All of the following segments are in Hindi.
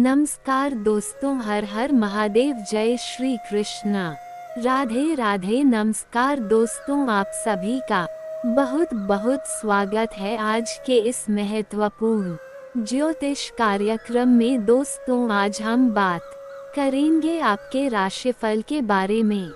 नमस्कार दोस्तों, हर हर महादेव, जय श्री कृष्णा, राधे राधे। नमस्कार दोस्तों, आप सभी का बहुत बहुत स्वागत है आज के इस महत्वपूर्ण ज्योतिष कार्यक्रम में। दोस्तों, आज हम बात करेंगे आपके राशिफल के बारे में।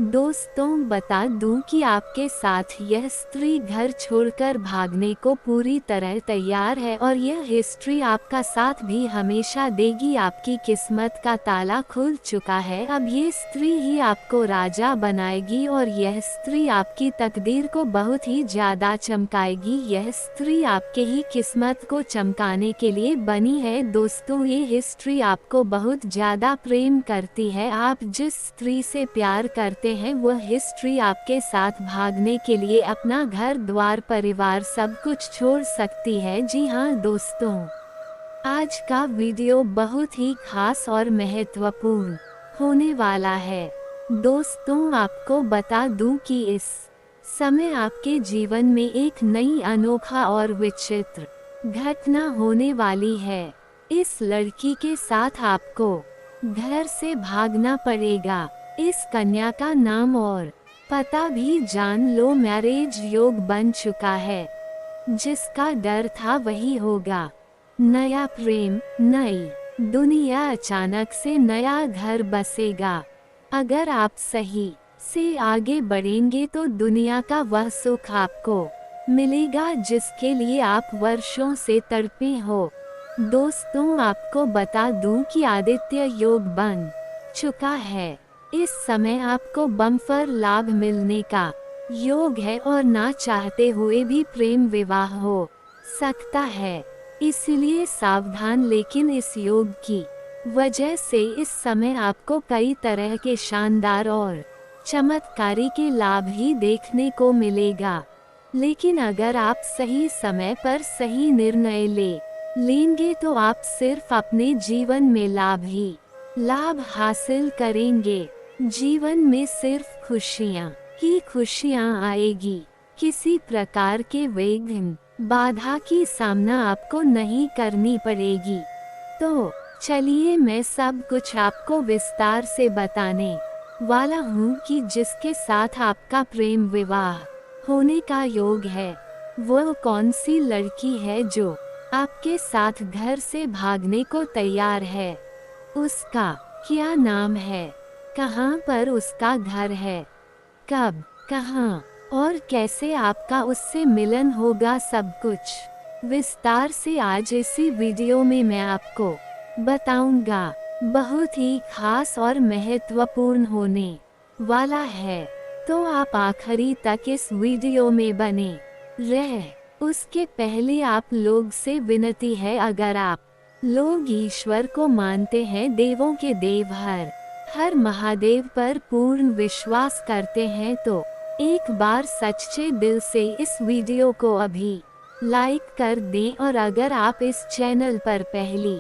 दोस्तों, बता दूं कि आपके साथ यह स्त्री घर छोड़कर भागने को पूरी तरह तैयार है और यह हिस्ट्री आपका साथ भी हमेशा देगी। आपकी किस्मत का ताला खुल चुका है, अब ये स्त्री ही आपको राजा बनाएगी और यह स्त्री आपकी तकदीर को बहुत ही ज्यादा चमकाएगी। यह स्त्री आपके ही किस्मत को चमकाने के लिए बनी है। दोस्तों, ये हिस्ट्री आपको बहुत ज्यादा प्रेम करती है। आप जिस स्त्री से प्यार करते हैं वह हिस्ट्री आपके साथ भागने के लिए अपना घर द्वार परिवार सब कुछ छोड़ सकती है। जी हाँ दोस्तों, आज का वीडियो बहुत ही खास और महत्वपूर्ण होने वाला है। दोस्तों, आपको बता दूं कि इस समय आपके जीवन में एक नई अनोखा और विचित्र घटना होने वाली है। इस लड़की के साथ आपको घर से भागना पड़ेगा। इस कन्या का नाम और पता भी जान लो। मैरिज योग बन चुका है, जिसका डर था वही होगा। नया प्रेम, नई दुनिया, अचानक से नया घर बसेगा। अगर आप सही से आगे बढ़ेंगे तो दुनिया का वह सुख आपको मिलेगा जिसके लिए आप वर्षों से तड़पे हो। दोस्तों, आपको बता दूं कि आदित्य योग बन चुका है। इस समय आपको बम्पर लाभ मिलने का योग है और ना चाहते हुए भी प्रेम विवाह हो सकता है, इसलिए सावधान। लेकिन इस योग की वजह से इस समय आपको कई तरह के शानदार और चमत्कारी के लाभ ही देखने को मिलेगा। लेकिन अगर आप सही समय पर सही निर्णय लेंगे तो आप सिर्फ अपने जीवन में लाभ ही लाभ हासिल करेंगे। जीवन में सिर्फ खुशियाँ ही खुशियाँ आएगी। किसी प्रकार के विघ्न बाधा की सामना आपको नहीं करनी पड़ेगी। तो चलिए मैं सब कुछ आपको विस्तार से बताने वाला हूँ कि जिसके साथ आपका प्रेम विवाह होने का योग है वह कौन सी लड़की है जो आपके साथ घर से भागने को तैयार है। उसका क्या नाम है, कहाँ पर उसका घर है, कब, कहाँ और कैसे आपका उससे मिलन होगा, सब कुछ विस्तार से आज इसी वीडियो में मैं आपको बताऊंगा। बहुत ही खास और महत्वपूर्ण होने वाला है, तो आप आखिरी तक इस वीडियो में बने रहे। उसके पहले आप लोग से विनती है, अगर आप लोग ईश्वर को मानते हैं, देवों के देव हर महादेव पर पूर्ण विश्वास करते हैं, तो एक बार सच्चे दिल से इस वीडियो को अभी लाइक कर दें। और अगर आप इस चैनल पर पहली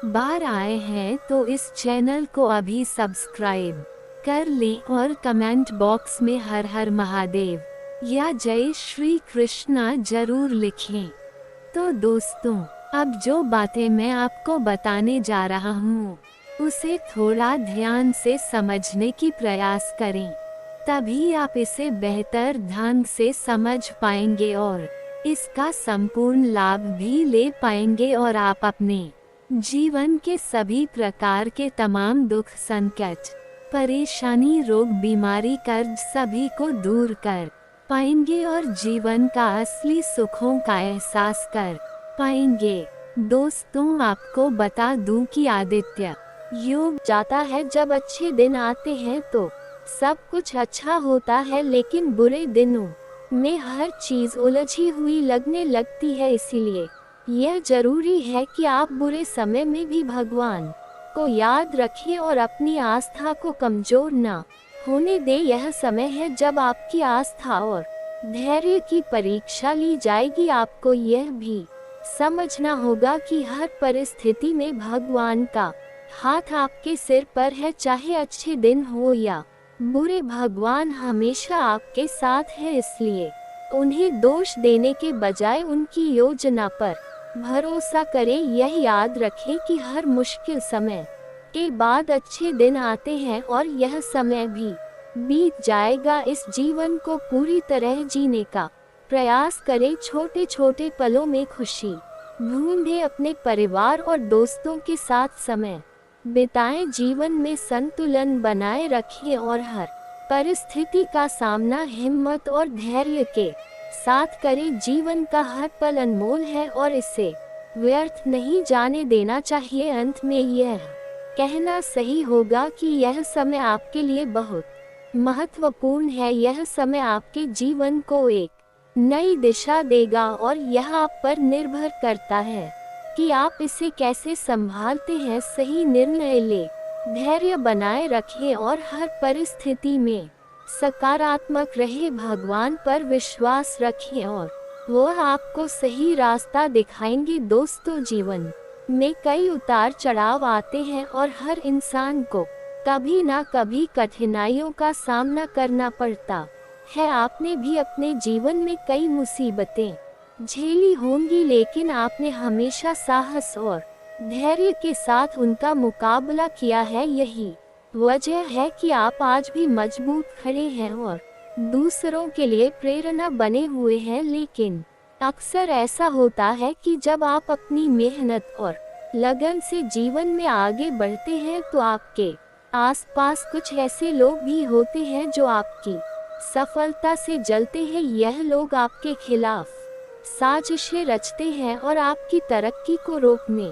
बार आए हैं तो इस चैनल को अभी सब्सक्राइब कर लें और कमेंट बॉक्स में हर हर महादेव या जय श्री कृष्णा जरूर लिखें। तो दोस्तों, अब जो बातें मैं आपको बताने जा रहा हूँ उसे थोड़ा ध्यान से समझने की प्रयास करें, तभी आप इसे बेहतर ढंग से समझ पाएंगे और इसका संपूर्ण लाभ भी ले पाएंगे और आप अपने जीवन के सभी प्रकार के तमाम दुख, संकट, परेशानी, रोग, बीमारी, कर्ज सभी को दूर कर पाएंगे और जीवन का असली सुखों का एहसास कर पाएंगे। दोस्तों, आपको बता दूं कि आदित्य योग जाता है जब अच्छे दिन आते हैं तो सब कुछ अच्छा होता है, लेकिन बुरे दिनों में हर चीज उलझी हुई लगने लगती है। इसीलिए यह जरूरी है कि आप बुरे समय में भी भगवान को याद रखिए और अपनी आस्था को कमजोर न होने दें। यह समय है जब आपकी आस्था और धैर्य की परीक्षा ली जाएगी। आपको यह भी समझना होगा कि हर परिस्थिति में भगवान का हाथ आपके सिर पर है, चाहे अच्छे दिन हो या बुरे, भगवान हमेशा आपके साथ है। इसलिए उन्हें दोष देने के बजाय उनकी योजना पर भरोसा करें, यह याद रखें कि हर मुश्किल समय के बाद अच्छे दिन आते हैं और यह समय भी बीत जाएगा। इस जीवन को पूरी तरह जीने का प्रयास करें, छोटे छोटे पलों में खुशी ढूंढें, अपने परिवार और दोस्तों के साथ समय बिताएं, जीवन में संतुलन बनाए रखें और हर परिस्थिति का सामना हिम्मत और धैर्य के साथ करें। जीवन का हर पल अनमोल है और इसे व्यर्थ नहीं जाने देना चाहिए। अंत में यह कहना सही होगा कि यह समय आपके लिए बहुत महत्वपूर्ण है। यह समय आपके जीवन को एक नई दिशा देगा और यह आप पर निर्भर करता है कि आप इसे कैसे संभालते हैं। सही निर्णय लें, धैर्य बनाए रखें और हर परिस्थिति में सकारात्मक रहे। भगवान पर विश्वास रखें और वह आपको सही रास्ता दिखाएंगे। दोस्तों, जीवन में कई उतार चढ़ाव आते हैं और हर इंसान को कभी ना कभी कठिनाइयों का सामना करना पड़ता है। आपने भी अपने जीवन में कई मुसीबतें झेली होंगी, लेकिन आपने हमेशा साहस और धैर्य के साथ उनका मुकाबला किया है। यही वजह है कि आप आज भी मजबूत खड़े हैं और दूसरों के लिए प्रेरणा बने हुए हैं। लेकिन अक्सर ऐसा होता है कि जब आप अपनी मेहनत और लगन से जीवन में आगे बढ़ते हैं तो आपके आसपास कुछ ऐसे लोग भी होते हैं जो आपकी सफलता से जलते हैं। यह लोग आपके खिलाफ साजिशें रचते हैं और आपकी तरक्की को रोकने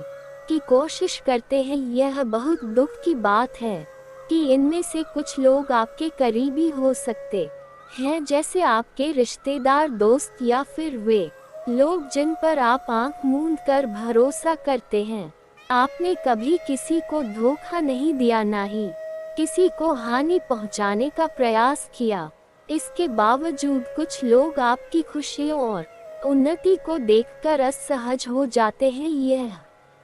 की कोशिश करते हैं। यह बहुत दुख की बात है कि इनमें से कुछ लोग आपके करीबी हो सकते हैं, जैसे आपके रिश्तेदार, दोस्त या फिर वे लोग जिन पर आप आंख मूंद कर भरोसा करते हैं। आपने कभी किसी को धोखा नहीं दिया, ना ही किसी को हानि पहुंचाने का प्रयास किया। इसके बावजूद कुछ लोग आपकी खुशियों और उन्नति को देखकर असहज हो जाते हैं। यह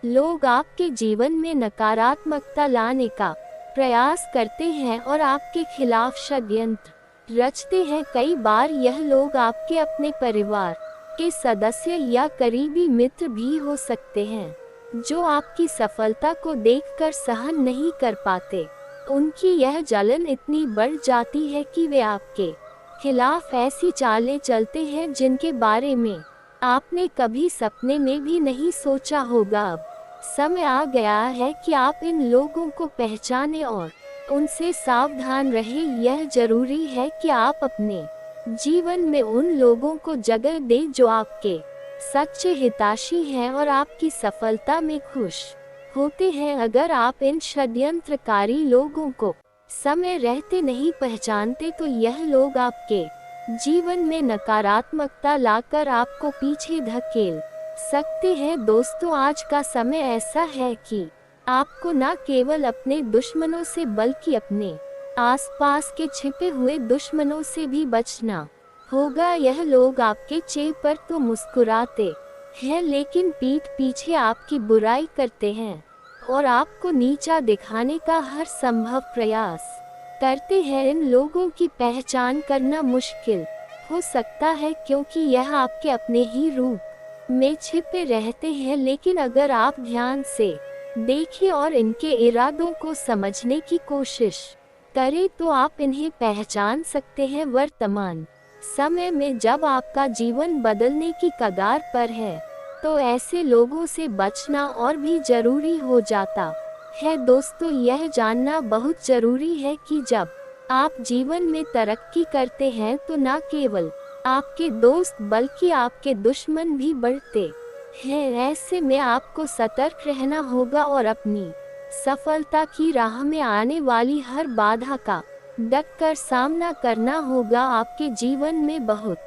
लोग आपके जीवन में नकारात्मकता लाने का प्रयास करते हैं और आपके खिलाफ षड्यंत्र रचते हैं। कई बार यह लोग आपके अपने परिवार के सदस्य या करीबी मित्र भी हो सकते हैं, जो आपकी सफलता को देखकर सहन नहीं कर पाते। उनकी यह जलन इतनी बढ़ जाती है कि वे आपके खिलाफ ऐसी चालें चलते हैं जिनके बारे में आपने कभी सपने में भी नहीं सोचा होगा। अब समय आ गया है कि आप इन लोगों को पहचानें और उनसे सावधान रहें। यह जरूरी है कि आप अपने जीवन में उन लोगों को जगह दें जो आपके सच्चे हितैषी हैं और आपकी सफलता में खुश होते हैं। अगर आप इन षड्यंत्रकारी लोगों को समय रहते नहीं पहचानते तो यह लोग आपके जीवन में नकारात्मकता लाकर आपको पीछे धकेल सकते हैं। दोस्तों, आज का समय ऐसा है कि आपको न केवल अपने दुश्मनों से बल्कि अपने आसपास के छिपे हुए दुश्मनों से भी बचना होगा। यह लोग आपके चेहरे पर तो मुस्कुराते हैं, लेकिन पीठ पीछे आपकी बुराई करते हैं और आपको नीचा दिखाने का हर संभव प्रयास करते हैं। इन लोगों की पहचान करना मुश्किल हो सकता है क्योंकि यह आपके अपने ही रूप में छिपे रहते हैं, लेकिन अगर आप ध्यान से देखें और इनके इरादों को समझने की कोशिश करें तो आप इन्हें पहचान सकते हैं। वर्तमान समय में जब आपका जीवन बदलने की कगार पर है तो ऐसे लोगों से बचना और भी जरूरी हो जाता है। दोस्तों, यह जानना बहुत जरूरी है कि जब आप जीवन में तरक्की करते हैं तो न केवल आपके दोस्त बल्कि आपके दुश्मन भी बढ़ते हैं। ऐसे में आपको सतर्क रहना होगा और अपनी सफलता की राह में आने वाली हर बाधा का डट कर सामना करना होगा। आपके जीवन में बहुत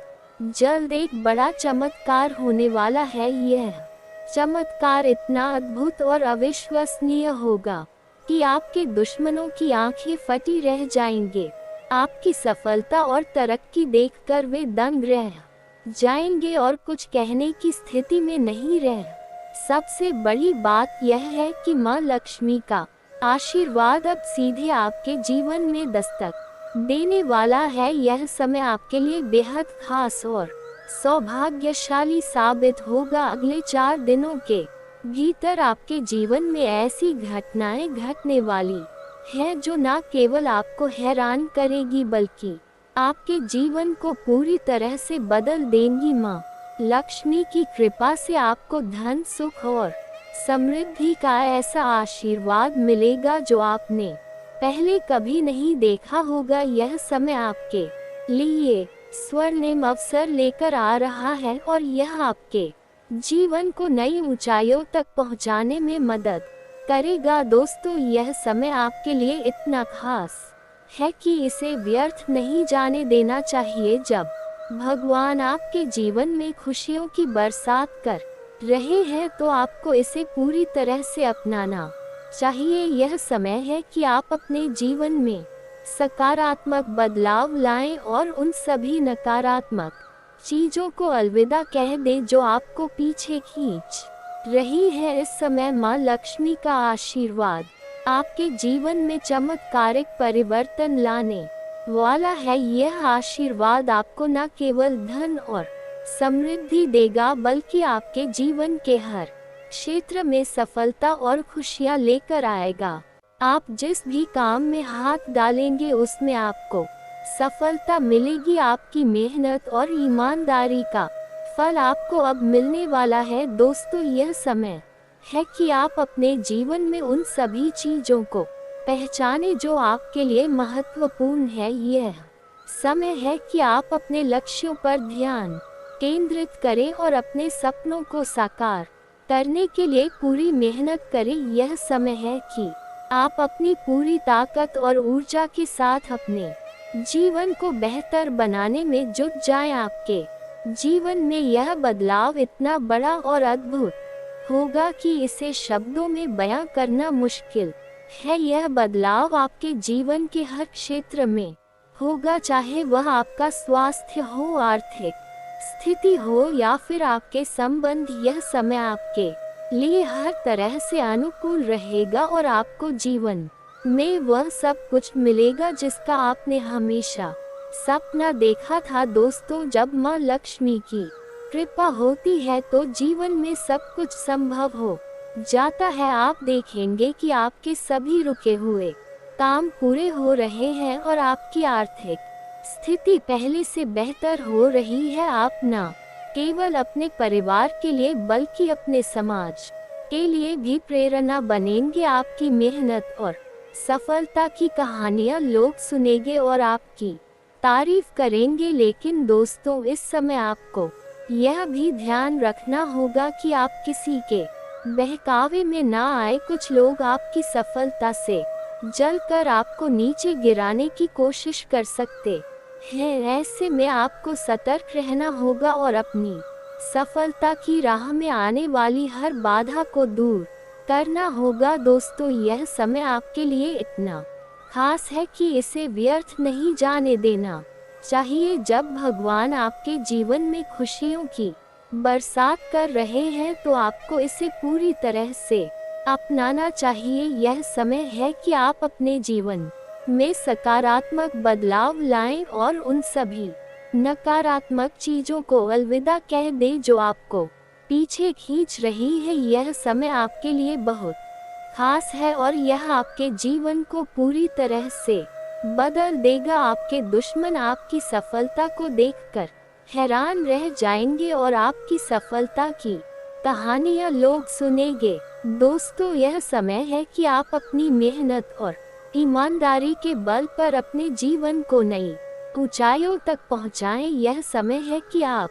जल्द एक बड़ा चमत्कार होने वाला है। यह चमत्कार इतना अद्भुत और अविश्वसनीय होगा कि आपके दुश्मनों की आंखें फटी रह जाएंगे। आपकी सफलता और तरक्की देखकर वे दंग रह जाएंगे और कुछ कहने की स्थिति में नहीं रह। सबसे बड़ी बात यह है कि माँ लक्ष्मी का आशीर्वाद अब सीधे आपके जीवन में दस्तक देने वाला है। यह समय आपके लिए बेहद खास और सौभाग्यशाली साबित होगा। अगले 4 दिनों के भीतर आपके जीवन में ऐसी घटनाएं घटने वाली है जो न केवल आपको हैरान करेगी बल्कि आपके जीवन को पूरी तरह से बदल देंगी। माँ लक्ष्मी की कृपा से आपको धन, सुख और समृद्धि का ऐसा आशीर्वाद मिलेगा जो आपने पहले कभी नहीं देखा होगा। यह समय आपके लिए स्वर्णिम अवसर लेकर आ रहा है और यह आपके जीवन को नई ऊंचाइयों तक पहुंचाने में मदद करेगा। दोस्तों, यह समय आपके लिए इतना खास है कि इसे व्यर्थ नहीं जाने देना चाहिए। जब भगवान आपके जीवन में खुशियों की बरसात कर रहे हैं तो आपको इसे पूरी तरह से अपनाना चाहिए। यह समय है कि आप अपने जीवन में सकारात्मक बदलाव लाएं और उन सभी नकारात्मक चीजों को अलविदा कह दें जो आपको पीछे खींच रही है। इस समय माँ लक्ष्मी का आशीर्वाद आपके जीवन में चमत्कारिक परिवर्तन लाने वाला है। यह आशीर्वाद आपको न केवल धन और समृद्धि देगा बल्कि आपके जीवन के हर क्षेत्र में सफलता और खुशियां लेकर आएगा। आप जिस भी काम में हाथ डालेंगे उसमें आपको सफलता मिलेगी। आपकी मेहनत और ईमानदारी का फल आपको अब मिलने वाला है। दोस्तों, यह समय है कि आप अपने जीवन में उन सभी चीजों को पहचाने जो आपके लिए महत्वपूर्ण है। यह समय है कि आप अपने लक्ष्यों पर ध्यान केंद्रित करें और अपने सपनों को साकार करने के लिए पूरी मेहनत करें। यह समय है कि आप अपनी पूरी ताकत और ऊर्जा के साथ अपने जीवन को बेहतर बनाने में जुट जाएं। आपके जीवन में यह बदलाव इतना बड़ा और अद्भुत होगा कि इसे शब्दों में बयां करना मुश्किल है। यह बदलाव आपके जीवन के हर क्षेत्र में होगा, चाहे वह आपका स्वास्थ्य हो, आर्थिक स्थिति हो या फिर आपके संबंध। यह समय आपके लिए हर तरह से अनुकूल रहेगा और आपको जीवन में वह सब कुछ मिलेगा जिसका आपने हमेशा सपना देखा था। दोस्तों, जब माँ लक्ष्मी की कृपा होती है तो जीवन में सब कुछ संभव हो जाता है। आप देखेंगे कि आपके सभी रुके हुए काम पूरे हो रहे हैं और आपकी आर्थिक स्थिति पहले से बेहतर हो रही है। आप न केवल अपने परिवार के लिए बल्कि अपने समाज के लिए भी प्रेरणा बनेंगे। आपकी मेहनत और सफलता की कहानियां लोग सुनेंगे और आपकी तारीफ करेंगे। लेकिन दोस्तों, इस समय आपको यह भी ध्यान रखना होगा कि आप किसी के बहकावे में ना आए। कुछ लोग आपकी सफलता से जलकर आपको नीचे गिराने की कोशिश कर सकते हैं। ऐसे में आपको सतर्क रहना होगा और अपनी सफलता की राह में आने वाली हर बाधा को दूर करना होगा। दोस्तों, यह समय आपके लिए इतना खास है कि इसे व्यर्थ नहीं जाने देना चाहिए। जब भगवान आपके जीवन में खुशियों की बरसात कर रहे हैं तो आपको इसे पूरी तरह से अपनाना चाहिए। यह समय है कि आप अपने जीवन में सकारात्मक बदलाव लाएं और उन सभी नकारात्मक चीजों को अलविदा कह दें जो आपको पीछे खींच रही है। यह समय आपके लिए बहुत खास है और यह आपके जीवन को पूरी तरह से बदल देगा। आपके दुश्मन आपकी सफलता को देखकर हैरान रह जाएंगे और आपकी सफलता की कहानियां लोग सुनेंगे। दोस्तों, यह समय है कि आप अपनी मेहनत और ईमानदारी के बल पर अपने जीवन को नई ऊंचाइयों तक पहुंचाएं। यह समय है कि आप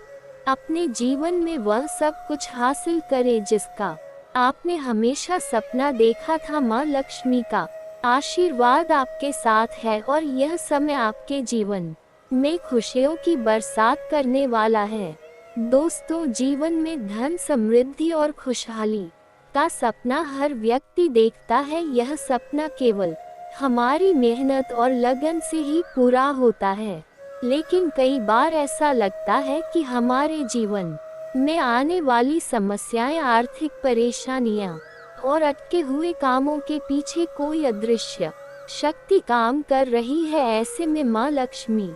अपने जीवन में वह सब कुछ हासिल करें जिसका आपने हमेशा सपना देखा था। माँ लक्ष्मी का आशीर्वाद आपके साथ है और यह समय आपके जीवन में खुशियों की बरसात करने वाला है। दोस्तों, जीवन में धन, समृद्धि और खुशहाली का सपना हर व्यक्ति देखता है। यह सपना केवल हमारी मेहनत और लगन से ही पूरा होता है, लेकिन कई बार ऐसा लगता है कि हमारे जीवन में आने वाली समस्याएं, आर्थिक परेशानियां और अटके हुए कामों के पीछे कोई अदृश्य शक्ति काम कर रही है। ऐसे में माँ लक्ष्मी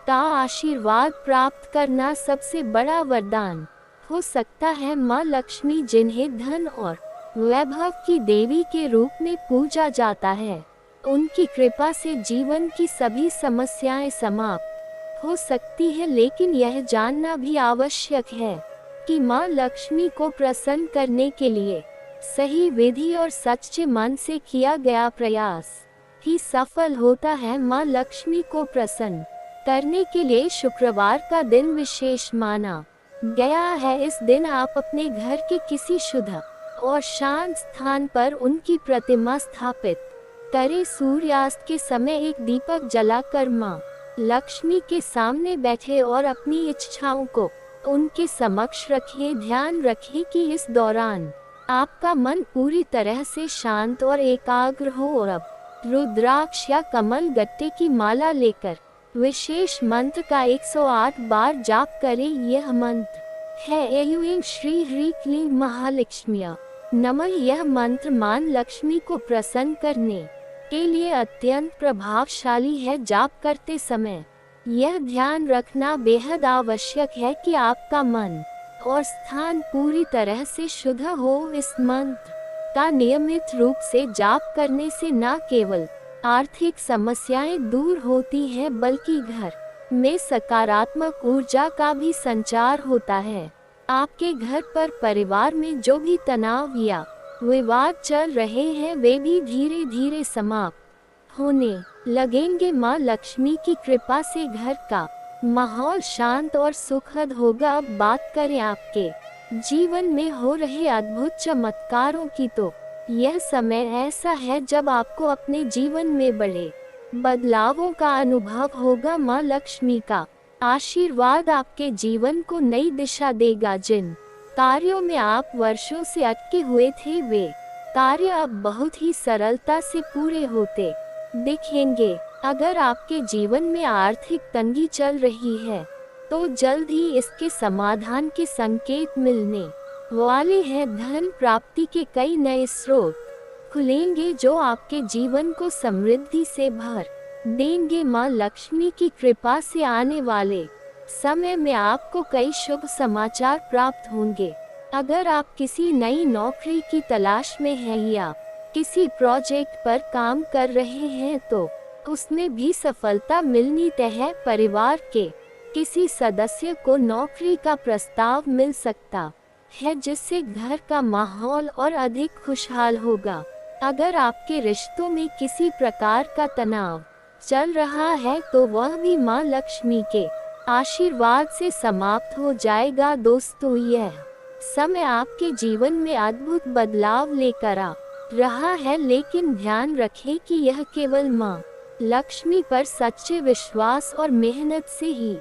का आशीर्वाद प्राप्त करना सबसे बड़ा वरदान हो सकता है। माँ लक्ष्मी, जिन्हें धन और वैभव की देवी के रूप में पूजा जाता है, उनकी कृपा से जीवन की सभी समस्याएं समाप्त हो सकती है। लेकिन यह जानना भी आवश्यक है कि माँ लक्ष्मी को प्रसन्न करने के लिए सही विधि और सच्चे मन से किया गया प्रयास ही सफल होता है। माँ लक्ष्मी को प्रसन्न करने के लिए शुक्रवार का दिन विशेष माना गया है। इस दिन आप अपने घर के किसी शुद्ध और शांत स्थान पर उनकी प्रतिमा स्थापित करें। सूर्यास्त के समय एक दीपक जलाकर माँ लक्ष्मी के सामने बैठे और अपनी इच्छाओं को उनके समक्ष रखें। ध्यान रखें कि इस दौरान आपका मन पूरी तरह से शांत और एकाग्र हो और अब रुद्राक्ष या कमल गट्टे की माला लेकर विशेष मंत्र का 108 बार जाप करें। यह मंत्र है ऐं श्री ह्रीं क्लीं महालक्ष्म्यै नमः। यह मंत्र मां लक्ष्मी को प्रसन्न करने के लिए अत्यंत प्रभावशाली है। जाप करते समय यह ध्यान रखना बेहद आवश्यक है कि आपका मन और स्थान पूरी तरह से शुद्ध हो। इस मंत्र का नियमित रूप से जाप करने से न केवल आर्थिक समस्याएं दूर होती हैं, बल्कि घर में सकारात्मक ऊर्जा का भी संचार होता है। आपके घर पर परिवार में जो भी तनाव या विवाद चल रहे हैं, वे भी धीरे धीरे समाप्त होने लगेंगे। माँ लक्ष्मी की कृपा से घर का माहौल शांत और सुखद होगा। अब बात करें आपके जीवन में हो रहे अद्भुत चमत्कारों की, तो यह समय ऐसा है जब आपको अपने जीवन में बड़े बदलावों का अनुभव होगा। माँ लक्ष्मी का आशीर्वाद आपके जीवन को नई दिशा देगा। जिन कार्यों में आप वर्षों से अटके हुए थे, वे कार्य अब बहुत ही सरलता से पूरे होते दिखेंगे। अगर आपके जीवन में आर्थिक तंगी चल रही है, तो जल्द ही इसके समाधान के संकेत मिलने वाले हैं। धन प्राप्ति के कई नए स्रोत खुलेंगे जो आपके जीवन को समृद्धि से भर देंगे। माँ लक्ष्मी की कृपा से आने वाले समय में आपको कई शुभ समाचार प्राप्त होंगे। अगर आप किसी नई नौकरी की तलाश में हैं या किसी प्रोजेक्ट पर काम कर रहे हैं, तो उसमें भी सफलता मिलनी तय है। परिवार के किसी सदस्य को नौकरी का प्रस्ताव मिल सकता है, जिससे घर का माहौल और अधिक खुशहाल होगा। अगर आपके रिश्तों में किसी प्रकार का तनाव चल रहा है, तो वह भी माँ लक्ष्मी के आशीर्वाद से समाप्त हो जाएगा। दोस्तों, यह समय आपके जीवन में अद्भुत बदलाव लेकर आ रहा है, लेकिन ध्यान रखें कि यह केवल माँ लक्ष्मी पर सच्चे विश्वास और मेहनत से ही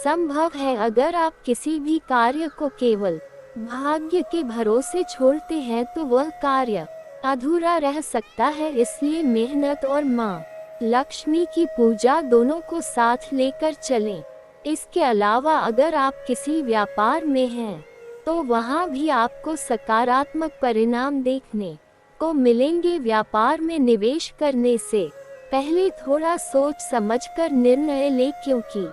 संभव है। अगर आप किसी भी कार्य को केवल भाग्य के भरोसे छोड़ते हैं, तो वह कार्य अधूरा रह सकता है। इसलिए मेहनत और माँ लक्ष्मी की पूजा दोनों को साथ लेकर चलें। इसके अलावा अगर आप किसी व्यापार में हैं, तो वहाँ भी आपको सकारात्मक परिणाम देखने को मिलेंगे। व्यापार में निवेश करने से पहले थोड़ा सोच समझकर निर्णय लें, क्योंकि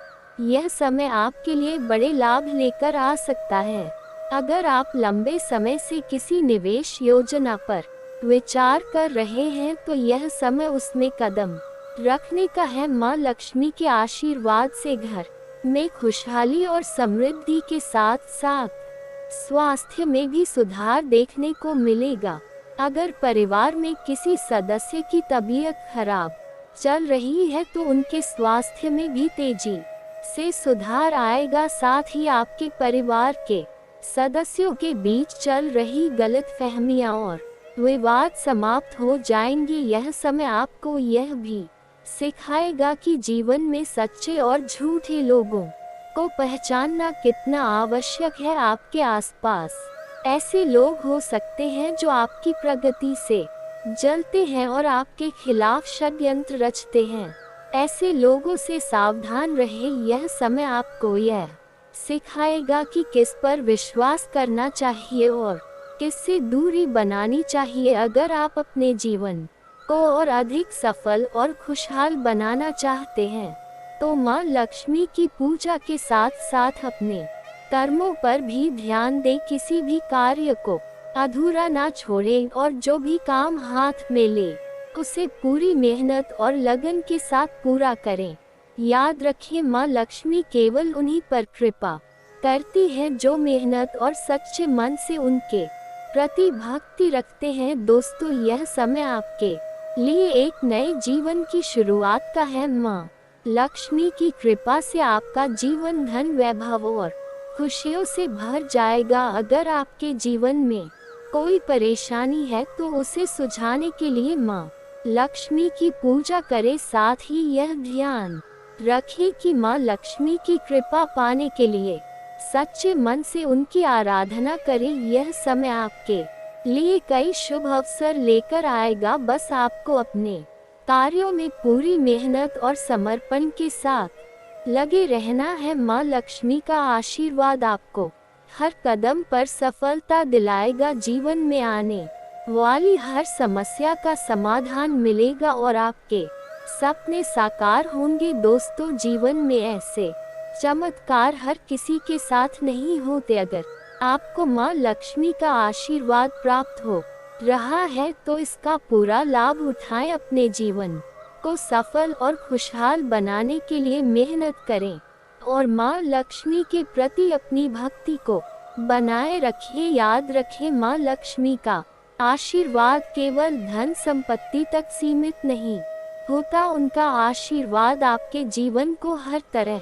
यह समय आपके लिए बड़े लाभ लेकर आ सकता है। अगर आप लंबे समय से किसी निवेश योजना पर विचार कर रहे हैं, तो यह समय उसमें कदम रखने का है। माँ लक्ष्मी के आशीर्वाद से घर में खुशहाली और समृद्धि के साथ साथ स्वास्थ्य में भी सुधार देखने को मिलेगा। अगर परिवार में किसी सदस्य की तबीयत खराब चल रही है, तो उनके स्वास्थ्य में भी तेजी से सुधार आएगा। साथ ही आपके परिवार के सदस्यों के बीच चल रही गलतफहमियां और विवाद समाप्त हो जाएंगे। यह समय आपको यह भी सिखाएगा कि जीवन में सच्चे और झूठे लोगों को पहचानना कितना आवश्यक है। आपके आसपास ऐसे लोग हो सकते हैं जो आपकी प्रगति से जलते हैं और आपके खिलाफ षड्यंत्र रचते हैं। ऐसे लोगों से सावधान रहें। यह समय आपको यह सिखाएगा कि किस पर विश्वास करना चाहिए और किससे दूरी बनानी चाहिए। अगर आप अपने जीवन को और अधिक सफल और खुशहाल बनाना चाहते हैं, तो माँ लक्ष्मी की पूजा के साथ साथ अपने कर्मों पर भी ध्यान दें। किसी भी कार्य को अधूरा ना छोड़ें और जो भी काम हाथ में ले उसे पूरी मेहनत और लगन के साथ पूरा करें। याद रखें, माँ लक्ष्मी केवल उन्हीं पर कृपा करती है जो मेहनत और सच्चे मन से उनके प्रति भक्ति रखते हैं। दोस्तों, यह समय आपके लिए एक नए जीवन की शुरुआत का है। माँ लक्ष्मी की कृपा से आपका जीवन धन, वैभव और खुशियों से भर जाएगा। अगर आपके जीवन में कोई परेशानी है तो उसे सुलझाने के लिए माँ लक्ष्मी की पूजा करें। साथ ही यह ध्यान रखें कि माँ लक्ष्मी की कृपा पाने के लिए सच्चे मन से उनकी आराधना करें। यह समय आपके लिए कई शुभ अवसर लेकर आएगा। बस आपको अपने कार्यों में पूरी मेहनत और समर्पण के साथ लगे रहना है। माँ लक्ष्मी का आशीर्वाद आपको हर कदम पर सफलता दिलाएगा। जीवन में आने वाली हर समस्या का समाधान मिलेगा और आपके सपने साकार होंगे। दोस्तों, जीवन में ऐसे चमत्कार हर किसी के साथ नहीं होते। अगर आपको माँ लक्ष्मी का आशीर्वाद प्राप्त हो रहा है तो इसका पूरा लाभ उठाएं। अपने जीवन को सफल और खुशहाल बनाने के लिए मेहनत करें और माँ लक्ष्मी के प्रति अपनी भक्ति को बनाए रखिए। याद रखें, माँ लक्ष्मी का आशीर्वाद केवल धन संपत्ति तक सीमित नहीं होता। उनका आशीर्वाद आपके जीवन को हर तरह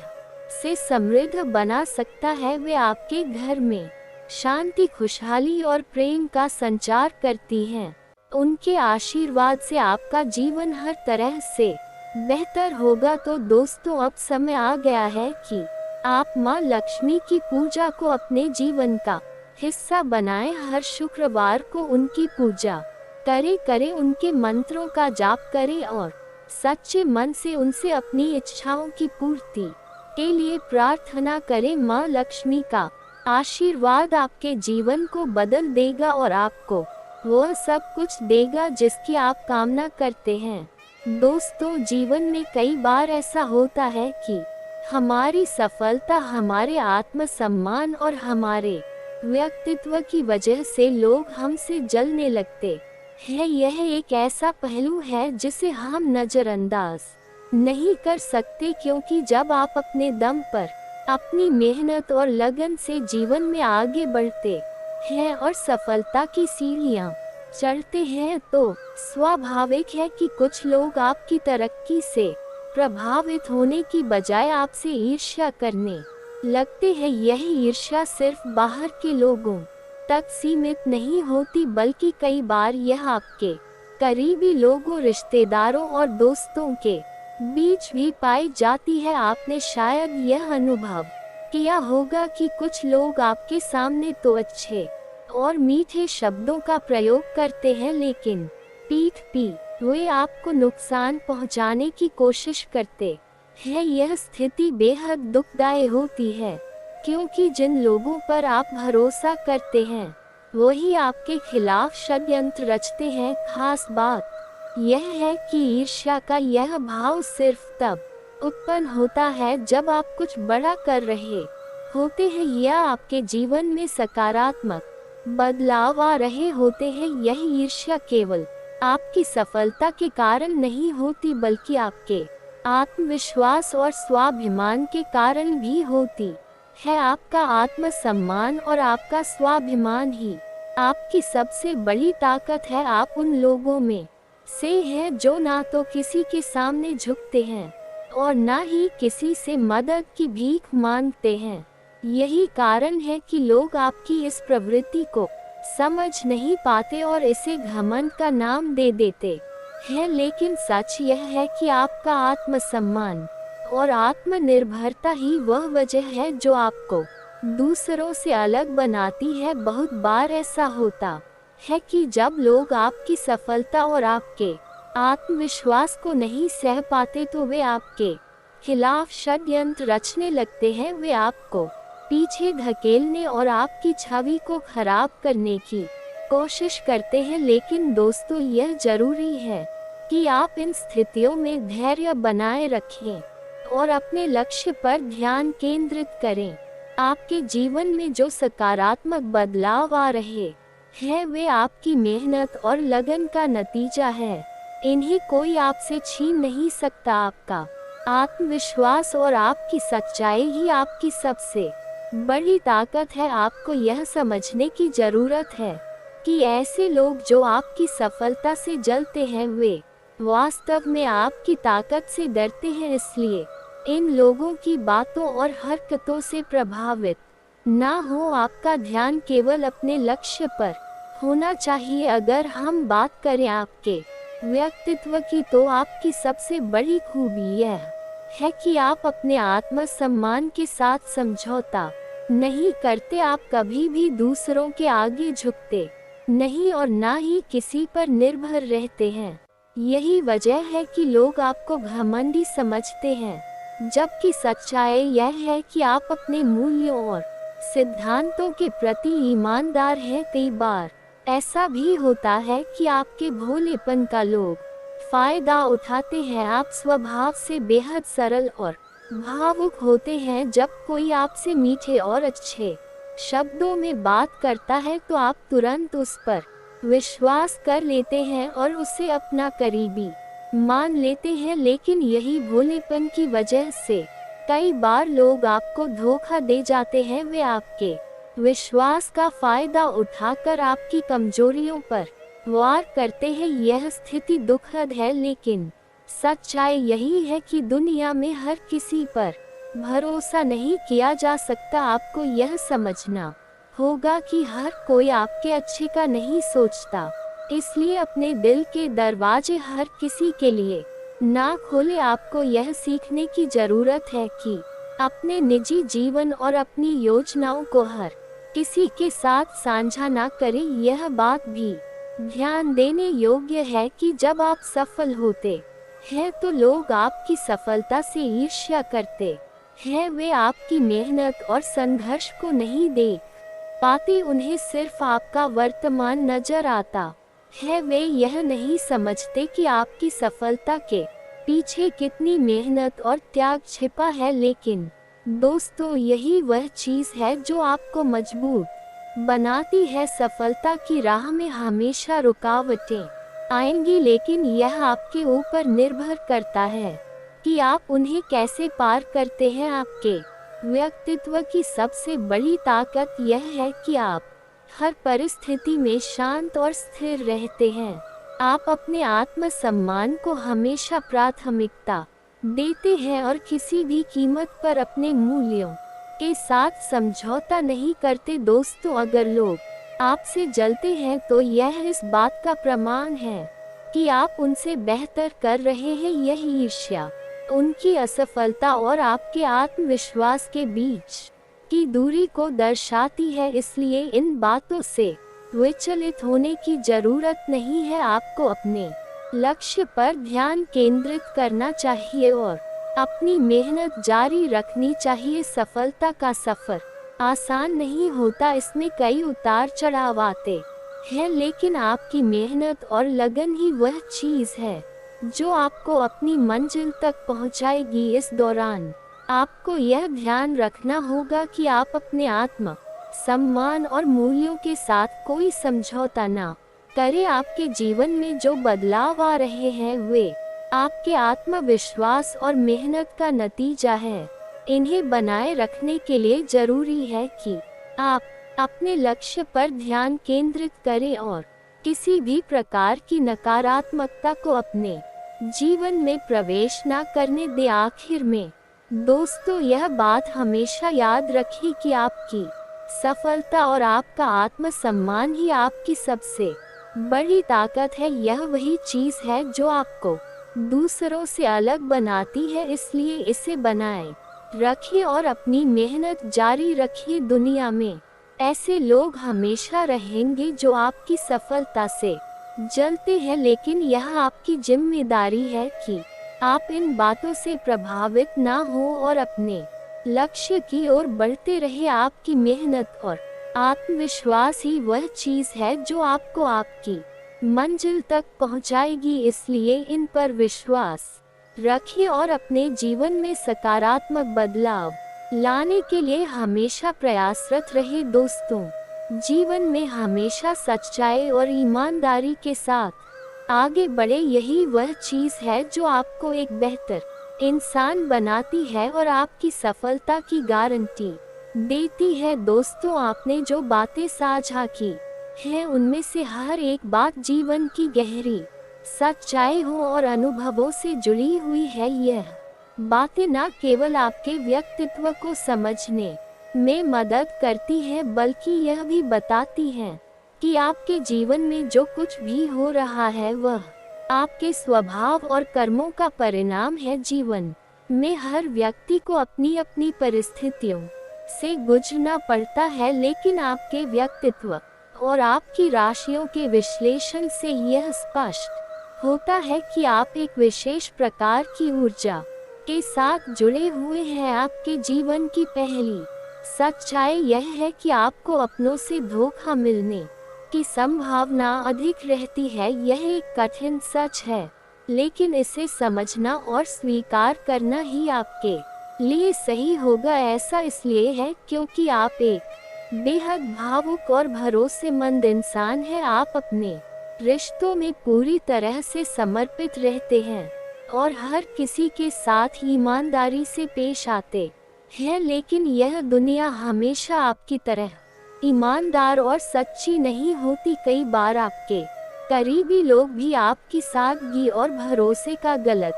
से समृद्ध बना सकता है। वे आपके घर में शांति, खुशहाली और प्रेम का संचार करती हैं। उनके आशीर्वाद से आपका जीवन हर तरह से बेहतर होगा। तो दोस्तों, अब समय आ गया है कि आप माँ लक्ष्मी की पूजा को अपने जीवन का हिस्सा बनाएं। हर शुक्रवार को उनकी पूजा करें, उनके मंत्रों का जाप करें और सच्चे मन से उनसे अपनी इच्छाओं की पूर्ति के लिए प्रार्थना करें। माँ लक्ष्मी का आशीर्वाद आपके जीवन को बदल देगा और आपको वह सब कुछ देगा जिसकी आप कामना करते हैं। दोस्तों, जीवन में कई बार ऐसा होता है कि हमारी सफलता, हमारे आत्मसम्मान और हमारे व्यक्तित्व की वजह से लोग हमसे जलने लगते हैं। यह एक ऐसा पहलू है जिसे हम नजरअंदाज नहीं कर सकते, क्योंकि जब आप अपने दम पर अपनी मेहनत और लगन से जीवन में आगे बढ़ते हैं और सफलता की सीढ़ियां चढ़ते हैं तो स्वाभाविक है कि कुछ लोग आपकी तरक्की से प्रभावित होने की बजाय आपसे ईर्ष्या करने लगते हैं। यह ईर्ष्या सिर्फ बाहर के लोगों तक सीमित नहीं होती, बल्कि कई बार यह आपके करीबी लोगों, रिश्तेदारों और दोस्तों के बीच भी पाई जाती है। आपने शायद यह अनुभव किया होगा कि कुछ लोग आपके सामने तो अच्छे और मीठे शब्दों का प्रयोग करते हैं, लेकिन पीठ पीछे वे आपको नुकसान पहुंचाने की कोशिश करते हैं। यह स्थिति बेहद दुखदायी होती है, क्योंकि जिन लोगों पर आप भरोसा करते हैं वही आपके खिलाफ षड्यंत्र रचते हैं। खास बात यह है कि ईर्ष्या का यह भाव सिर्फ तब उत्पन्न होता है जब आप कुछ बड़ा कर रहे होते हैं या आपके जीवन में सकारात्मक बदलाव आ रहे होते हैं। यह ईर्ष्या केवल आपकी सफलता के कारण नहीं होती, बल्कि आपके आत्मविश्वास और स्वाभिमान के कारण भी होती है। आपका आत्मसम्मान और आपका स्वाभिमान ही आपकी सबसे बड़ी ताकत है। आप उन लोगों में से हैं जो ना तो किसी के सामने झुकते हैं और ना ही किसी से मदद की भीख मांगते हैं। यही कारण है कि लोग आपकी इस प्रवृत्ति को समझ नहीं पाते और इसे घमंड का नाम दे देते हैं। लेकिन सच यह है कि आपका आत्मसम्मान और आत्मनिर्भरता ही वह वजह है जो आपको दूसरों से अलग बनाती है। बहुत बार ऐसा होता है कि जब लोग आपकी सफलता और आपके आत्मविश्वास को नहीं सह पाते तो वे आपके खिलाफ षड्यंत्र रचने लगते हैं। वे आपको पीछे धकेलने और आपकी छवि को खराब करने की कोशिश करते हैं। लेकिन दोस्तों, यह जरूरी है कि आप इन स्थितियों में धैर्य बनाए रखें और अपने लक्ष्य पर ध्यान केंद्रित करें। आपके जीवन में जो सकारात्मक बदलाव आ रहे हैं वे आपकी मेहनत और लगन का नतीजा है। इन्हें कोई आपसे छीन नहीं सकता। आपका आत्मविश्वास और आपकी सच्चाई ही आपकी सबसे बड़ी ताकत है। आपको यह समझने की जरूरत है कि ऐसे लोग जो आपकी सफलता से जलते हैं वे वास्तव में आपकी ताकत से डरते हैं। इसलिए इन लोगों की बातों और हरकतों से प्रभावित ना हो। आपका ध्यान केवल अपने लक्ष्य पर होना चाहिए। अगर हम बात करें आपके व्यक्तित्व की तो आपकी सबसे बड़ी खूबी यह है कि आप अपने आत्मसम्मान के साथ समझौता नहीं करते। आप कभी भी दूसरों के आगे झुकते नहीं और ना ही किसी पर निर्भर रहते हैं। यही वजह है कि लोग आपको घमंडी समझते हैं, जबकि सच्चाई यह है कि आप अपने मूल्यों और सिद्धांतों के प्रति ईमानदार हैं। कई बार ऐसा भी होता है कि आपके भोलेपन का लोग फायदा उठाते हैं। आप स्वभाव से बेहद सरल और भावुक होते हैं। जब कोई आपसे मीठे और अच्छे शब्दों में बात करता है तो आप तुरंत उस पर विश्वास कर लेते हैं और उसे अपना करीबी मान लेते हैं। लेकिन यही भोलेपन की वजह से कई बार लोग आपको धोखा दे जाते हैं। वे आपके विश्वास का फायदा उठाकर आपकी कमजोरियों पर वार करते हैं। यह स्थिति दुखद है, लेकिन सच्चाई यही है कि दुनिया में हर किसी पर भरोसा नहीं किया जा सकता। आपको यह समझना होगा कि हर कोई आपके अच्छे का नहीं सोचता। इसलिए अपने दिल के दरवाजे हर किसी के लिए ना खोले। आपको यह सीखने की जरूरत है कि अपने निजी जीवन और अपनी योजनाओं को हर किसी के साथ साझा ना करें। यह बात भी ध्यान देने योग्य है कि जब आप सफल होते हैं तो लोग आपकी सफलता से ईर्ष्या करते हैं। वे आपकी मेहनत और संघर्ष को नहीं देख पाते, उन्हें सिर्फ आपका वर्तमान नजर आता है। वे यह नहीं समझते कि आपकी सफलता के पीछे कितनी मेहनत और त्याग छिपा है। लेकिन दोस्तों, यही वह चीज है जो आपको मजबूत बनाती है। सफलता की राह में हमेशा रुकावटें आएंगी, लेकिन यह आपके ऊपर निर्भर करता है कि आप उन्हें कैसे पार करते हैं। आपके व्यक्तित्व की सबसे बड़ी ताकत यह है कि आप हर परिस्थिति में शांत और स्थिर रहते हैं। आप अपने आत्मसम्मान को हमेशा प्राथमिकता देते हैं और किसी भी कीमत पर अपने मूल्यों के साथ समझौता नहीं करते। दोस्तों, अगर लोग आपसे जलते हैं तो यह इस बात का प्रमाण है कि आप उनसे बेहतर कर रहे हैं। यह ईर्ष्या उनकी असफलता और आपके आत्मविश्वास के बीच की दूरी को दर्शाती है। इसलिए इन बातों से विचलित होने की जरूरत नहीं है। आपको अपने लक्ष्य पर ध्यान केंद्रित करना चाहिए और अपनी मेहनत जारी रखनी चाहिए। सफलता का सफर आसान नहीं होता, इसमें कई उतार चढ़ाव आते हैं, लेकिन आपकी मेहनत और लगन ही वह चीज है जो आपको अपनी मंजिल तक पहुंचाएगी। इस दौरान आपको यह ध्यान रखना होगा कि आप अपने आत्म सम्मान और मूल्यों के साथ कोई समझौता ना करें। आपके जीवन में जो बदलाव आ रहे हैं वे आपके आत्मविश्वास और मेहनत का नतीजा है। इन्हें बनाए रखने के लिए जरूरी है कि आप अपने लक्ष्य पर ध्यान केंद्रित करें और किसी भी प्रकार की नकारात्मकता को अपने जीवन में प्रवेश न करने दें। आखिर में दोस्तों, यह बात हमेशा याद रखें कि आपकी सफलता और आपका आत्मसम्मान ही आपकी सबसे बड़ी ताकत है। यह वही चीज है जो आपको दूसरों से अलग बनाती है। इसलिए इसे बनाए रखिए और अपनी मेहनत जारी रखिए। दुनिया में ऐसे लोग हमेशा रहेंगे जो आपकी सफलता से जलते हैं, लेकिन यह आपकी जिम्मेदारी है कि आप इन बातों से प्रभावित ना हो और अपने लक्ष्य की ओर बढ़ते रहे। आपकी मेहनत और आत्मविश्वास ही वह चीज है जो आपको आपकी मंजिल तक पहुंचाएगी। इसलिए इन पर विश्वास रखें और अपने जीवन में सकारात्मक बदलाव लाने के लिए हमेशा प्रयासरत रहे। दोस्तों, जीवन में हमेशा सच्चाई और ईमानदारी के साथ आगे बढ़े। यही वह चीज है जो आपको एक बेहतर इंसान बनाती है और आपकी सफलता की गारंटी देती है। दोस्तों, आपने जो बातें साझा की है उनमें से हर एक बात जीवन की गहरी सच्चाई हो और अनुभवों से जुड़ी हुई है। यह बातें न केवल आपके व्यक्तित्व को समझने में मदद करती है, बल्कि यह भी बताती हैं कि आपके जीवन में जो कुछ भी हो रहा है वह आपके स्वभाव और कर्मों का परिणाम है। जीवन में हर व्यक्ति को अपनी अपनी परिस्थितियों से गुजरना पड़ता है, लेकिन आपके व्यक्तित्व और आपकी राशियों के विश्लेषण से यह स्पष्ट होता है कि आप एक विशेष प्रकार की ऊर्जा के साथ जुड़े हुए हैं। आपके जीवन की पहली सच्चाई यह है कि आपको अपनों से धोखा मिलने की संभावना अधिक रहती है। यह एक कठिन सच है, लेकिन इसे समझना और स्वीकार करना ही आपके लिए सही होगा। ऐसा इसलिए है क्योंकि आप एक बेहद भावुक और भरोसेमंद इंसान हैं। आप अपने रिश्तों में पूरी तरह से समर्पित रहते हैं और हर किसी के साथ ईमानदारी से पेश आते हैं, लेकिन यह दुनिया हमेशा आपकी तरह ईमानदार और सच्ची नहीं होती। कई बार आपके करीबी लोग भी आपकी सादगी और भरोसे का गलत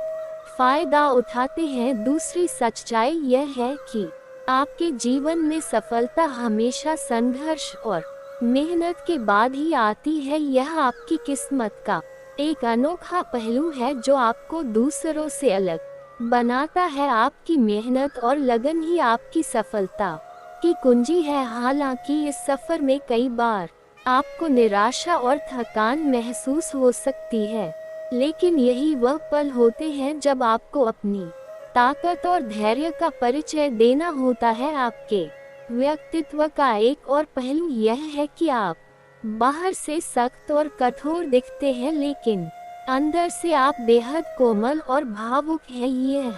फायदा उठाते हैं। दूसरी सच्चाई यह है कि आपके जीवन में सफलता हमेशा संघर्ष और मेहनत के बाद ही आती है। यह आपकी किस्मत का एक अनोखा पहलू है जो आपको दूसरों से अलग बनाता है। आपकी मेहनत और लगन ही आपकी सफलता की कुंजी है। हालांकि इस सफर में कई बार आपको निराशा और थकान महसूस हो सकती है, लेकिन यही वह पल होते हैं जब आपको अपनी ताकत और धैर्य का परिचय देना होता है। आपके व्यक्तित्व का एक और पहलू यह है कि आप बाहर से सख्त और कठोर दिखते हैं, लेकिन अंदर से आप बेहद कोमल और भावुक हैं। यह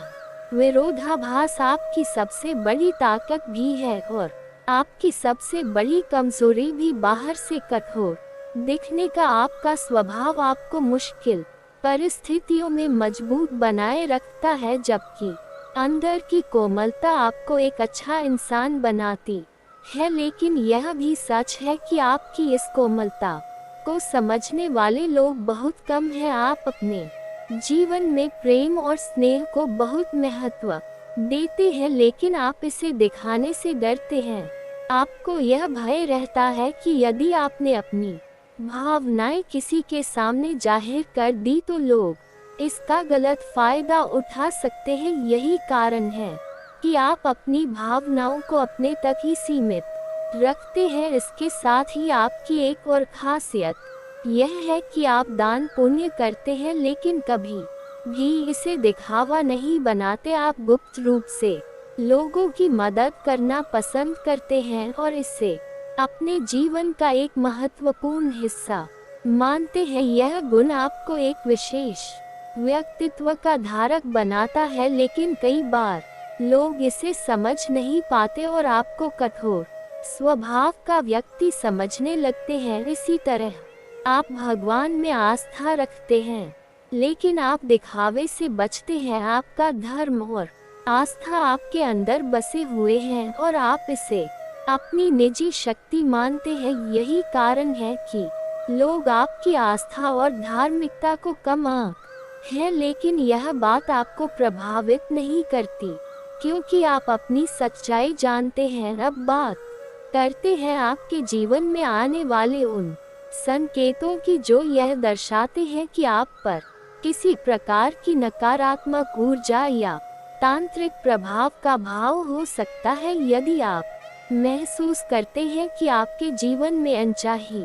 विरोधाभास आपकी सबसे बड़ी ताकत भी है और आपकी सबसे बड़ी कमजोरी भी। बाहर से कठोर दिखने का आपका स्वभाव आपको मुश्किल परिस्थितियों में मजबूत बनाए रखता है, जबकि अंदर की कोमलता आपको एक अच्छा इंसान बनाती है। लेकिन यह भी सच है कि आपकी इस कोमलता को समझने वाले लोग बहुत कम हैं। आप अपने जीवन में प्रेम और स्नेह को बहुत महत्व देते हैं, लेकिन आप इसे दिखाने से डरते हैं। आपको यह भय रहता है कि यदि आपने अपनी भावनाएं किसी के सामने जाहिर कर दी तो लोग इसका गलत फायदा उठा सकते हैं। यही कारण है कि आप अपनी भावनाओं को अपने तक ही सीमित रखते हैं। इसके साथ ही आपकी एक और खासियत यह है कि आप दान पुण्य करते हैं, लेकिन कभी भी इसे दिखावा नहीं बनाते। आप गुप्त रूप से लोगों की मदद करना पसंद करते हैं और इसे अपने जीवन का एक महत्वपूर्ण हिस्सा मानते हैं। यह गुण आपको एक विशेष व्यक्तित्व का धारक बनाता है, लेकिन कई बार लोग इसे समझ नहीं पाते और आपको कठोर स्वभाव का व्यक्ति समझने लगते हैं। इसी तरह आप भगवान में आस्था रखते हैं, लेकिन आप दिखावे से बचते हैं। आपका धर्म और आस्था आपके अंदर बसे हुए हैं और आप इसे अपनी निजी शक्ति मानते हैं। यही कारण है कि लोग आपकी आस्था और धार्मिकता को कम आंकते हैं, लेकिन यह बात आपको प्रभावित नहीं करती क्योंकि आप अपनी सच्चाई जानते हैं। अब बात करते हैं आपके जीवन में आने वाले उन संकेतों की जो यह दर्शाते हैं कि आप पर किसी प्रकार की नकारात्मक ऊर्जा या तांत्रिक प्रभाव का भाव हो सकता है। यदि आप महसूस करते हैं कि आपके जीवन में अनचाही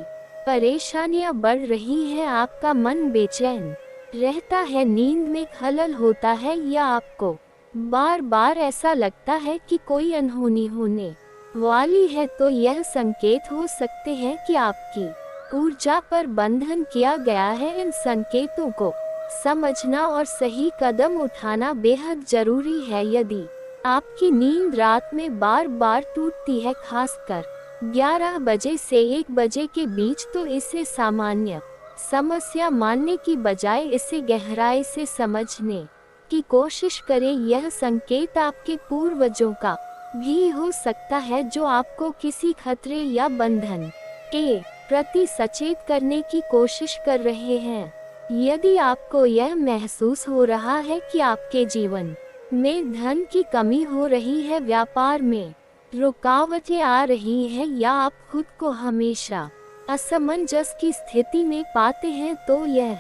परेशानियां बढ़ रही हैं, आपका मन बेचैन रहता है, नींद में खलल होता है या आपको बार बार ऐसा लगता है कि कोई अनहोनी होने वाली है, तो यह संकेत हो सकते हैं कि आपकी ऊर्जा पर बंधन किया गया है। इन संकेतों को समझना और सही कदम उठाना बेहद जरूरी है। यदि आपकी नींद रात में बार बार टूटती है, खासकर 11 बजे से 1 बजे के बीच, तो इसे सामान्य समस्या मानने की बजाय इसे गहराई से समझने की कोशिश करें। यह संकेत आपके पूर्वजों का भी हो सकता है, जो आपको किसी खतरे या बंधन के प्रति सचेत करने की कोशिश कर रहे हैं। यदि आपको यह महसूस हो रहा है कि आपके जीवन में धन की कमी हो रही है, व्यापार में रुकावटें आ रही हैं, या आप खुद को हमेशा असमंजस की स्थिति में पाते हैं, तो यह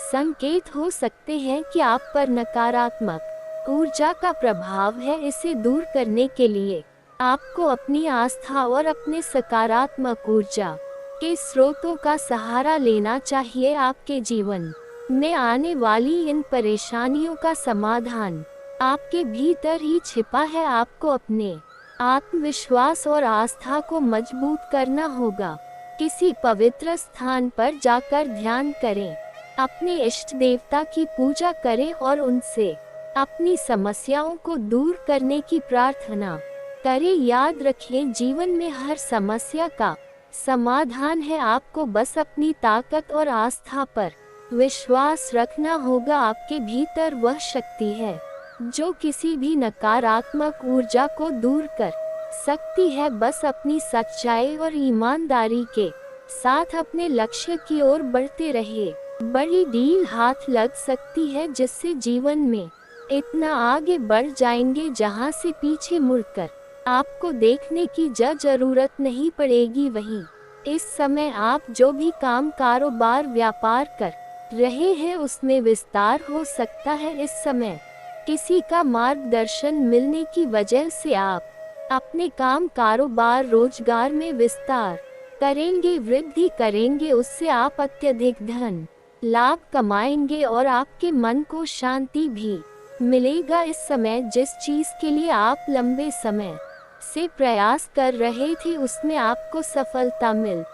संकेत हो सकते हैं कि आप पर नकारात्मक ऊर्जा का प्रभाव है। इसे दूर करने के लिए आपको अपनी आस्था और अपने सकारात्मक ऊर्जा के स्रोतों का सहारा लेना चाहिए। आपके जीवन में आने वाली इन परेशानियों का समाधान आपके भीतर ही छिपा है। आपको अपने आत्मविश्वास और आस्था को मजबूत करना होगा। किसी पवित्र स्थान पर जाकर ध्यान करें, अपने इष्ट देवता की पूजा करें और उनसे अपनी समस्याओं को दूर करने की प्रार्थना करें। याद रखें, जीवन में हर समस्या का समाधान है। आपको बस अपनी ताकत और आस्था पर विश्वास रखना होगा। आपके भीतर वह शक्ति है जो किसी भी नकारात्मक ऊर्जा को दूर कर सकती है। बस अपनी सच्चाई और ईमानदारी के साथ अपने लक्ष्य की ओर बढ़ते रहिए। बड़ी डील हाथ लग सकती है, जिससे जीवन में इतना आगे बढ़ जाएंगे जहां से पीछे मुड़कर आपको देखने की जरूरत नहीं पड़ेगी। वहीं इस समय आप जो भी काम, कारोबार, व्यापार कर रहे हैं, उसमें विस्तार हो सकता है। इस समय किसी का मार्गदर्शन मिलने की वजह से आप अपने काम, कारोबार, रोजगार में विस्तार करेंगे, वृद्धि करेंगे। उससे आप अत्यधिक धन लाभ कमाएंगे और आपके मन को शांति भी मिलेगा। इस समय जिस चीज के लिए आप लंबे समय से प्रयास कर रहे थे, उसमें आपको सफलता मिल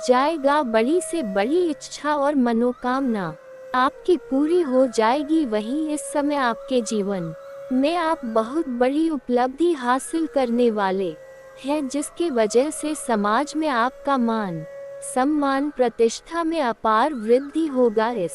जाएगा। बड़ी से बड़ी इच्छा और मनोकामना आपकी पूरी हो जाएगी। वहीं इस समय आपके जीवन में आप बहुत बड़ी उपलब्धि हासिल करने वाले हैं, जिसके वजह से समाज में आपका मान सम्मान, प्रतिष्ठा में अपार वृद्धि होगा। इस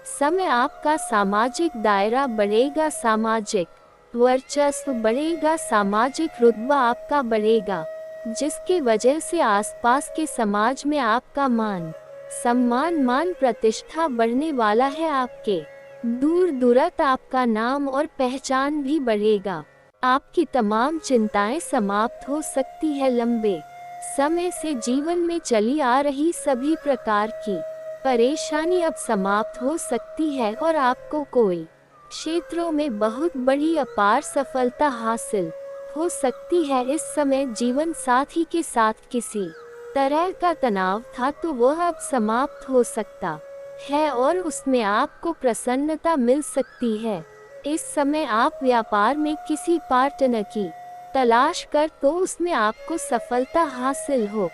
समय आपका सामाजिक दायरा बढ़ेगा, सामाजिक वर्चस्व बढ़ेगा, सामाजिक रुतबा आपका बढ़ेगा, जिसके वजह से आसपास के समाज में आपका मान सम्मान, प्रतिष्ठा बढ़ने वाला है। आपके दूर दूरत आपका नाम और पहचान भी बढ़ेगा। आपकी तमाम चिंताएं समाप्त हो सकती है। लंबे समय से जीवन में चली आ रही सभी प्रकार की परेशानी अब समाप्त हो सकती है और आपको कोई क्षेत्रों में बहुत बड़ी अपार सफलता हासिल हो सकती है। इस समय जीवन साथी के साथ किसी तरह का तनाव था, तो वह अब समाप्त हो सकता है और उसमें आपको प्रसन्नता मिल सकती है। इस समय आप व्यापार में किसी पार्टनर की तलाश कर, तो उसमें आपको सफलता हासिल हो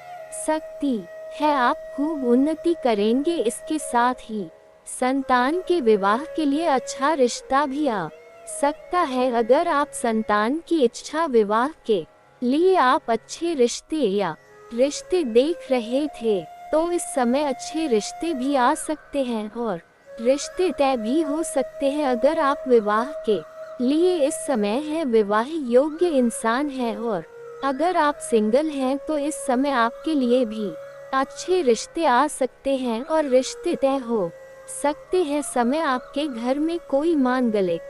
सकती है। आप खूब उन्नति करेंगे। इसके साथ ही संतान के विवाह के लिए अच्छा रिश्ता भी आ सकता है। अगर आप संतान की इच्छा, विवाह के लिए आप अच्छे रिश्ते देख रहे थे, तो इस समय अच्छे रिश्ते भी आ सकते हैं और रिश्ते तय भी हो सकते हैं। अगर आप विवाह के लिए इस समय है विवाह योग्य इंसान है, और अगर आप सिंगल हैं, तो इस समय आपके लिए भी अच्छे रिश्ते आ सकते हैं और रिश्ते तय हो सकते हैं। समय आपके घर में कोई मांगलिक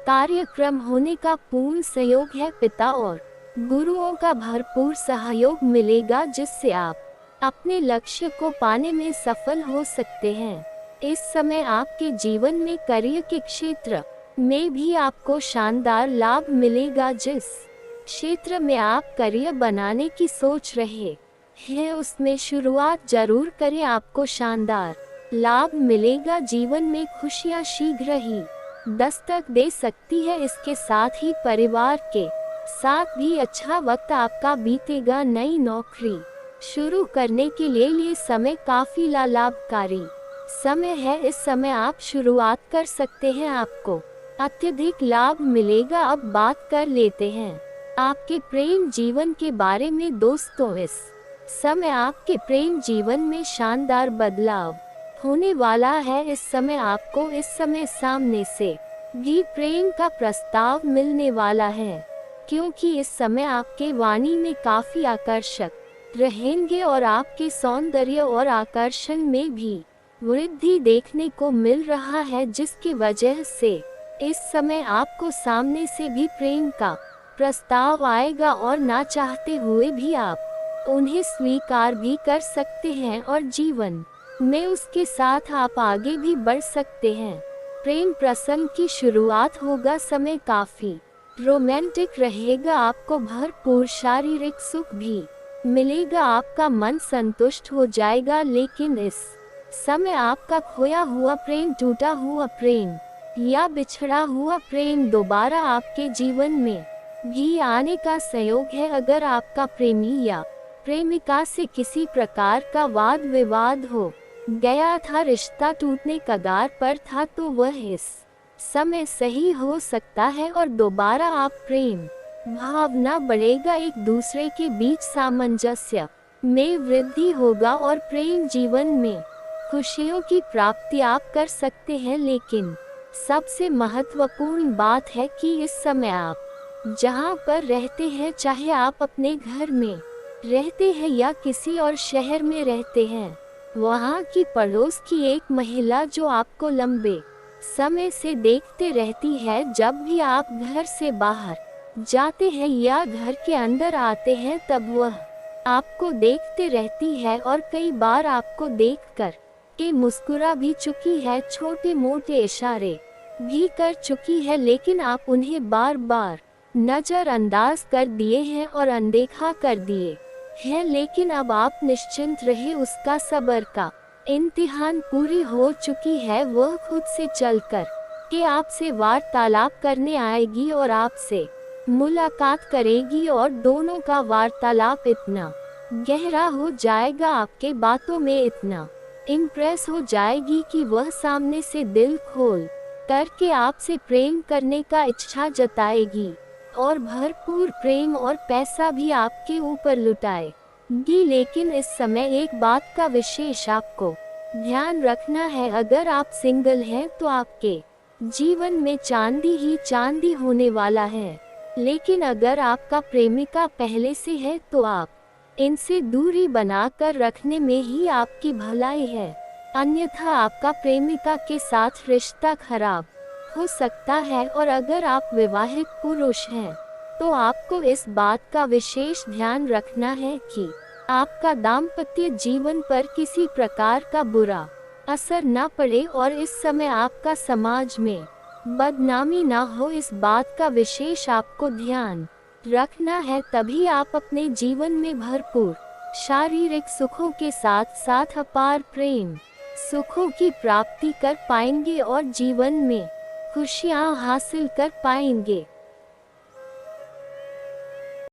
कार्यक्रम होने का पूर्ण सहयोग है। पिता और गुरुओं का भरपूर सहयोग मिलेगा, जिससे आप अपने लक्ष्य को पाने में सफल हो सकते हैं। इस समय आपके जीवन में करियर के क्षेत्र में भी आपको शानदार लाभ मिलेगा। जिस क्षेत्र में आप करियर बनाने की सोच रहे हैं, उसमें शुरुआत जरूर करें, आपको शानदार लाभ मिलेगा। जीवन में खुशियां शीघ्र ही दस्तक दे सकती है। इसके साथ ही परिवार के साथ भी अच्छा वक्त आपका बीतेगा। नई नौकरी शुरू करने के लिए समय काफी लाभकारी समय है, इस समय आप शुरुआत कर सकते हैं, आपको अत्यधिक लाभ मिलेगा। अब बात कर लेते हैं आपके प्रेम जीवन के बारे में। दोस्तों, इस समय आपके प्रेम जीवन में शानदार बदलाव होने वाला है। इस समय आपको इस समय सामने से भी प्रेम का प्रस्ताव मिलने वाला है, क्योंकि इस समय आपके वाणी में काफी आकर्षक रहेंगे और आपके सौंदर्य और आकर्षण में भी वृद्धि देखने को मिल रहा है, जिसकी वजह से इस समय आपको सामने से भी प्रेम का प्रस्ताव आएगा और ना चाहते हुए भी आप उन्हें स्वीकार भी कर सकते हैं और जीवन में उसके साथ आप आगे भी बढ़ सकते हैं। प्रेम प्रसंग की शुरुआत होगा, समय काफी रोमांटिक रहेगा, आपको भरपूर शारीरिक सुख भी मिलेगा, आपका मन संतुष्ट हो जाएगा। लेकिन इस समय आपका खोया हुआ प्रेम, टूटा हुआ प्रेम या बिछड़ा हुआ प्रेम दोबारा आपके जीवन में भी आने का संयोग है। अगर आपका प्रेमी या प्रेमिका से किसी प्रकार का वाद विवाद हो गया था, रिश्ता टूटने कगार पर था, तो वह इस समय सही हो सकता है और दोबारा आप प्रेम भावना बढ़ेगा, एक दूसरे के बीच सामंजस्य में वृद्धि होगा और प्रेम जीवन में खुशियों की प्राप्ति आप कर सकते हैं। लेकिन सबसे महत्वपूर्ण बात है कि इस समय आप जहां पर रहते हैं, चाहे आप अपने घर में रहते हैं या किसी और शहर में रहते हैं, वहां की पड़ोस की एक महिला जो आपको लंबे समय से देखते रहती है, जब भी आप घर से बाहर जाते हैं या घर के अंदर आते हैं, तब वह आपको देखते रहती है और कई बार आपको देखकर के मुस्कुरा भी चुकी है, छोटे मोटे इशारे भी कर चुकी है, लेकिन आप उन्हें बार बार नजरअंदाज कर दिए हैं और अनदेखा कर दिए हैं। लेकिन अब आप निश्चिंत रहे, उसका सब्र का इम्तिहान पूरी हो चुकी है। वह खुद से चलकर के आपसे वार्तालाप करने आएगी और आपसे मुलाकात करेगी और दोनों का वार्तालाप इतना गहरा हो जाएगा, आपके बातों में इतना इम्प्रेस हो जाएगी कि वह सामने से दिल खोल करके आपसे प्रेम करने का इच्छा जताएगी और भरपूर प्रेम और पैसा भी आपके ऊपर लुटाएगी। लेकिन इस समय एक बात का विशेष आपको ध्यान रखना है, अगर आप सिंगल हैं तो आपके जीवन में चांदी ही चांदी होने वाला है। लेकिन अगर आपका प्रेमिका पहले से है तो आप इनसे दूरी बनाकर रखने में ही आपकी भलाई है, अन्यथा आपका प्रेमिका के साथ रिश्ता खराब हो सकता है। और अगर आप विवाहित पुरुष हैं तो आपको इस बात का विशेष ध्यान रखना है कि आपका दाम्पत्य जीवन पर किसी प्रकार का बुरा असर न पड़े और इस समय आपका समाज में बदनामी ना हो, इस बात का विशेष आपको ध्यान रखना है। तभी आप अपने जीवन में भरपूर शारीरिक सुखों के साथ साथ अपार प्रेम सुखों की प्राप्ति कर पाएंगे और जीवन में खुशियां हासिल कर पाएंगे।